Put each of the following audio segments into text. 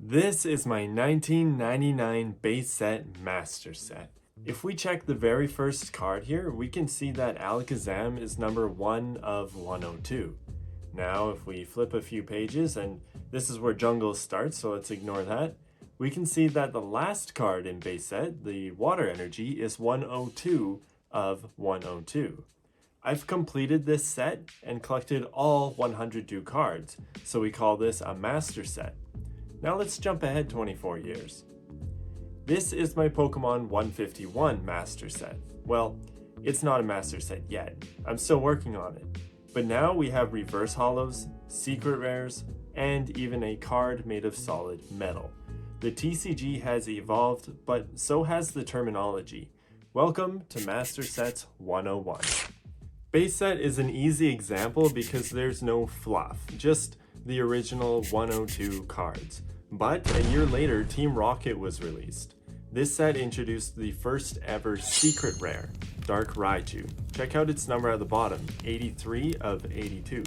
This is my 1999 base set master set. If we check the very first card here, we can see that Alakazam is number 1 of 102. Now if we flip a few pages, and this is where Jungle starts, so let's ignore that, we can see that the last card in base set, the Water Energy, is 102 of 102. I've completed this set and collected all 102 cards, so we call this a master set. Now let's jump ahead 24 years. This is my Pokémon 151 master set. Well, it's not a master set yet. I'm still working on it. But now we have reverse holos, secret rares, and even a card made of solid metal. The TCG has evolved, but so has the terminology. Welcome to Master Sets 101. Base set is an easy example because there's no fluff, just the original 102 cards. But a year later, Team Rocket was released. This set introduced the first ever secret rare, Dark Raichu. Check out its number at the bottom, 83 of 82.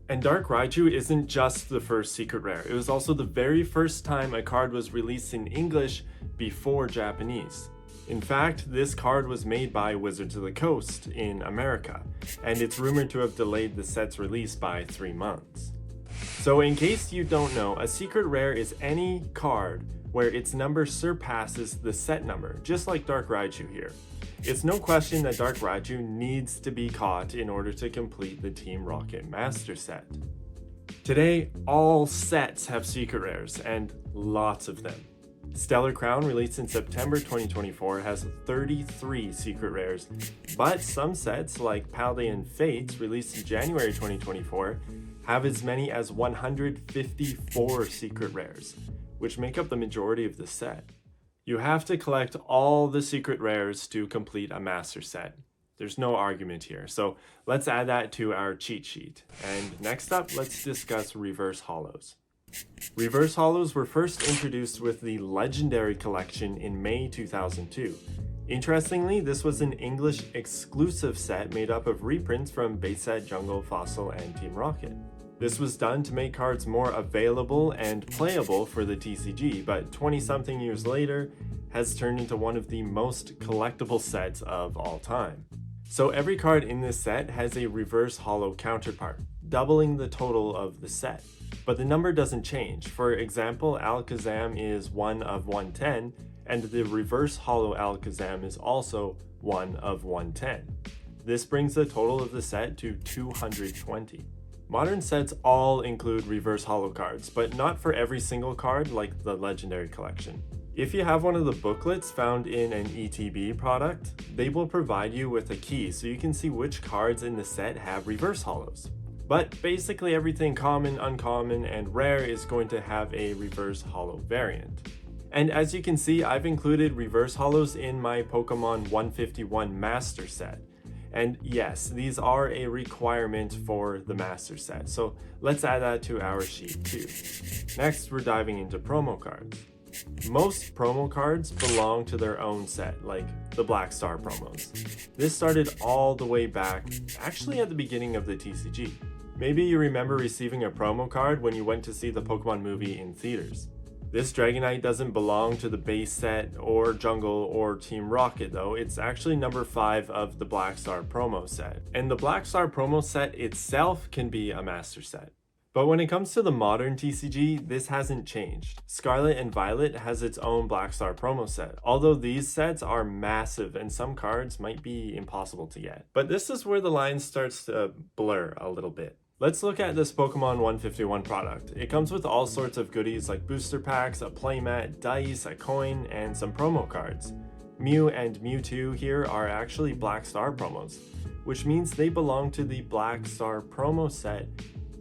And Dark Raichu isn't just the first secret rare, it was also the very first time a card was released in English before Japanese. In fact, this card was made by Wizards of the Coast in America, and it's rumored to have delayed the set's release by 3 months. So in case you don't know, a secret rare is any card where its number surpasses the set number, just like Dark Raichu here. It's no question that Dark Raichu needs to be caught in order to complete the Team Rocket Master Set. Today, all sets have secret rares, and lots of them. Stellar Crown, released in September 2024, has 33 secret rares, but some sets, like Paldean Fates, released in January 2024, have as many as 154 secret rares, which make up the majority of the set. You have to collect all the secret rares to complete a master set. There's no argument here, so let's add that to our cheat sheet. And next up, let's discuss reverse holos. Reverse holos were first introduced with the Legendary Collection in May 2002. Interestingly, this was an English exclusive set made up of reprints from base set, Jungle, Fossil, and Team Rocket. This was done to make cards more available and playable for the TCG, but 20-something years later has turned into one of the most collectible sets of all time. So every card in this set has a reverse holo counterpart, doubling the total of the set. But the number doesn't change. For example, Alakazam is 1 of 110, and the reverse holo Alakazam is also 1 of 110. This brings the total of the set to 220. Modern sets all include reverse holo cards, but not for every single card like the Legendary Collection. If you have one of the booklets found in an ETB product, they will provide you with a key so you can see which cards in the set have reverse holos. But basically everything common, uncommon, and rare is going to have a reverse holo variant. And as you can see, I've included reverse holos in my Pokémon 151 Master Set. And yes, these are a requirement for the Master Set, so let's add that to our sheet too. Next, we're diving into promo cards. Most promo cards belong to their own set, like the Black Star promos. This started all the way back, actually at the beginning of the TCG. Maybe you remember receiving a promo card when you went to see the Pokemon movie in theaters. This Dragonite doesn't belong to the base set or Jungle or Team Rocket though, it's actually number 5 of the Black Star promo set. And the Black Star promo set itself can be a master set. But when it comes to the modern TCG, this hasn't changed. Scarlet and Violet has its own Black Star promo set, although these sets are massive and some cards might be impossible to get. But this is where the line starts to blur a little bit. Let's look at this Pokémon 151 product. It comes with all sorts of goodies like booster packs, a playmat, dice, a coin, and some promo cards. Mew and Mewtwo here are actually Black Star promos, which means they belong to the Black Star promo set,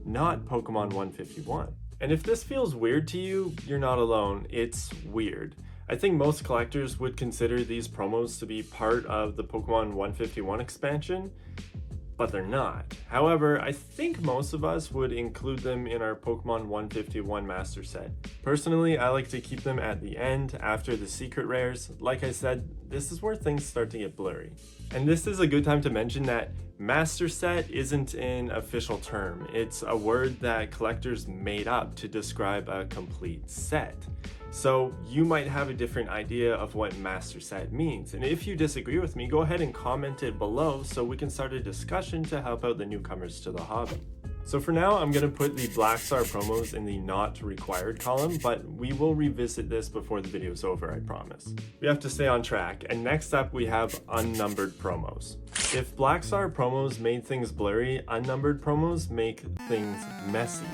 not Pokémon 151. And if this feels weird to you, you're not alone, it's weird. I think most collectors would consider these promos to be part of the Pokémon 151 expansion, but they're not. However, I think most of us would include them in our Pokemon 151 Master Set. Personally, I like to keep them at the end after the secret rares. Like I said, this is where things start to get blurry. And this is a good time to mention that Master Set isn't an official term. It's a word that collectors made up to describe a complete set. So you might have a different idea of what Master Set means, and if you disagree with me, go ahead and comment it below so we can start a discussion to help out the newcomers to the hobby. So for now, I'm going to put the Black Star promos in the not required column, but we will revisit this before the video is over, I promise. We have to stay on track, and next up we have unnumbered promos. If Black Star promos made things blurry, unnumbered promos make things messy.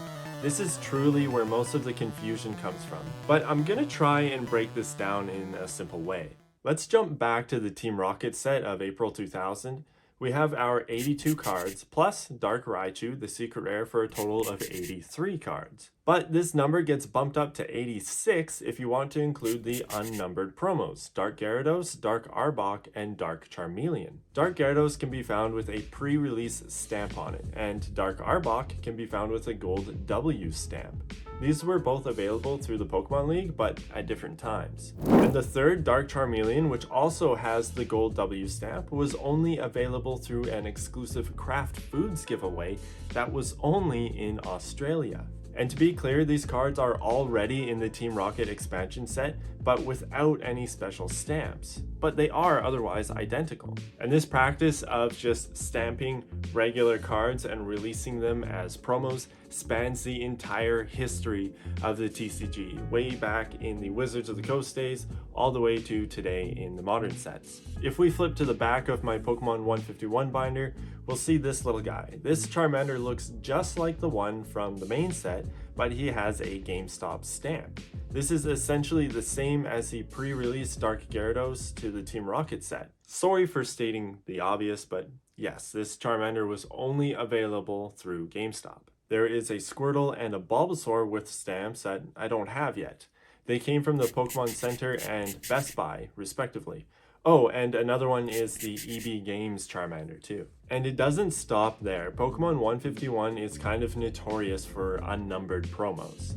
This is truly where most of the confusion comes from, but I'm gonna try and break this down in a simple way. Let's jump back to the Team Rocket set of April 2000. We have our 82 cards, plus Dark Raichu, the secret rare, for a total of 83 cards. But this number gets bumped up to 86 if you want to include the unnumbered promos, Dark Gyarados, Dark Arbok, and Dark Charmeleon. Dark Gyarados can be found with a pre-release stamp on it, and Dark Arbok can be found with a gold W stamp. These were both available through the Pokemon League, but at different times. And the third, Dark Charmeleon, which also has the gold W stamp, was only available through an exclusive Kraft Foods giveaway that was only in Australia. And to be clear, these cards are already in the Team Rocket expansion set, but without any special stamps. But they are otherwise identical. And this practice of just stamping regular cards and releasing them as promos spans the entire history of the TCG, way back in the Wizards of the Coast days, all the way to today in the modern sets. If we flip to the back of my Pokemon 151 binder, we'll see this little guy. This Charmander looks just like the one from the main set, but he has a GameStop stamp. This is essentially the same as the pre-release Dark Gyarados to the Team Rocket set. Sorry for stating the obvious, but yes, this Charmander was only available through GameStop. There is a Squirtle and a Bulbasaur with stamps that I don't have yet. They came from the Pokemon Center and Best Buy, respectively. Oh, and another one is the EB Games Charmander too. And it doesn't stop there. Pokemon 151 is kind of notorious for unnumbered promos.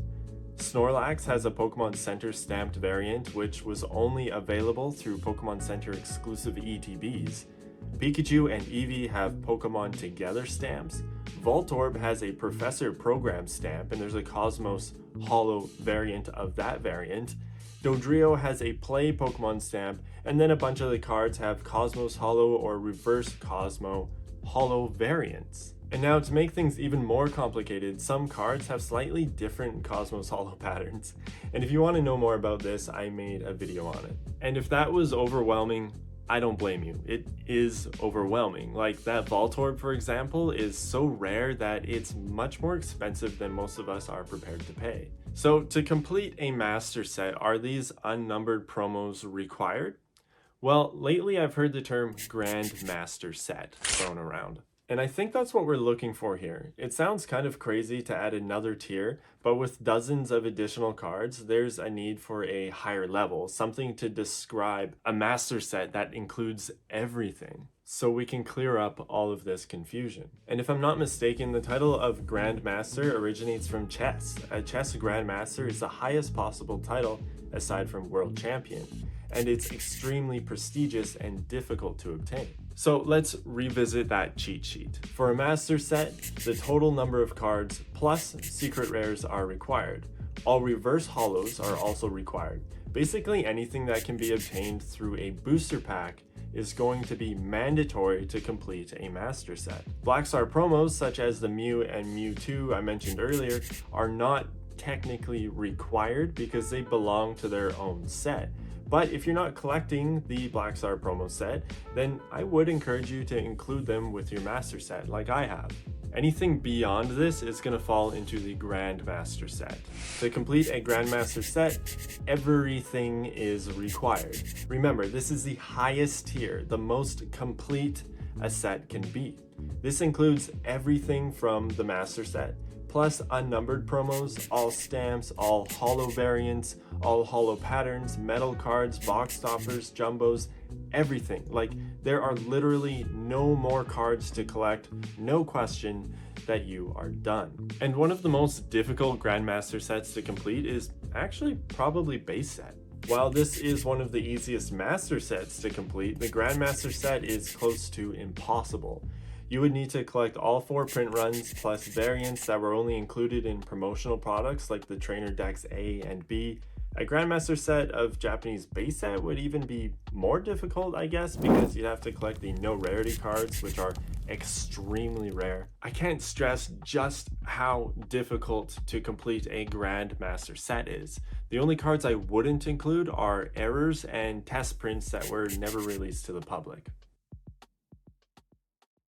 Snorlax has a Pokemon Center stamped variant, which was only available through Pokemon Center exclusive ETBs. Pikachu and Eevee have Pokemon Together stamps. Voltorb has a Professor Program stamp, and there's a Cosmos Holo variant of that variant. Dodrio has a Play Pokemon stamp, and then a bunch of the cards have Cosmos Holo or Reverse Cosmo Holo variants. And now to make things even more complicated, some cards have slightly different Cosmos Holo patterns. And if you want to know more about this, I made a video on it. And if that was overwhelming, I don't blame you. It is overwhelming. Like that Voltorb, for example, is so rare that it's much more expensive than most of us are prepared to pay. So to complete a master set, are these unnumbered promos required? Well, lately I've heard the term Grandmaster Set thrown around. And I think that's what we're looking for here. It sounds kind of crazy to add another tier, but with dozens of additional cards, there's a need for a higher level, something to describe a master set that includes everything, so we can clear up all of this confusion. And if I'm not mistaken, the title of Grandmaster originates from chess. A chess Grandmaster is the highest possible title aside from World Champion, and it's extremely prestigious and difficult to obtain. So let's revisit that cheat sheet. For a master set, the total number of cards plus secret rares are required. All reverse holos are also required. Basically anything that can be obtained through a booster pack is going to be mandatory to complete a master set. Black Star promos such as the Mew and Mewtwo I mentioned earlier are not technically required because they belong to their own set. But if you're not collecting the Black Star promo set, then I would encourage you to include them with your master set like I have. Anything beyond this is going to fall into the Grandmaster set. To complete a Grandmaster set, everything is required. Remember, this is the highest tier, the most complete a set can be. This includes everything from the master set plus unnumbered promos, all stamps, all holo variants, all holo patterns, metal cards, box toppers, jumbos, everything. Like, there are literally no more cards to collect, no question that you are done. And one of the most difficult Grandmaster sets to complete is actually probably base set. While this is one of the easiest master sets to complete, the Grandmaster set is close to impossible. You would need to collect all 4 print runs plus variants that were only included in promotional products like the trainer decks A and B. A Grandmaster set of Japanese base set would even be more difficult, I guess, because you'd have to collect the no rarity cards, which are extremely rare. I can't stress just how difficult to complete a Grandmaster set is. The only cards I wouldn't include are errors and test prints that were never released to the public.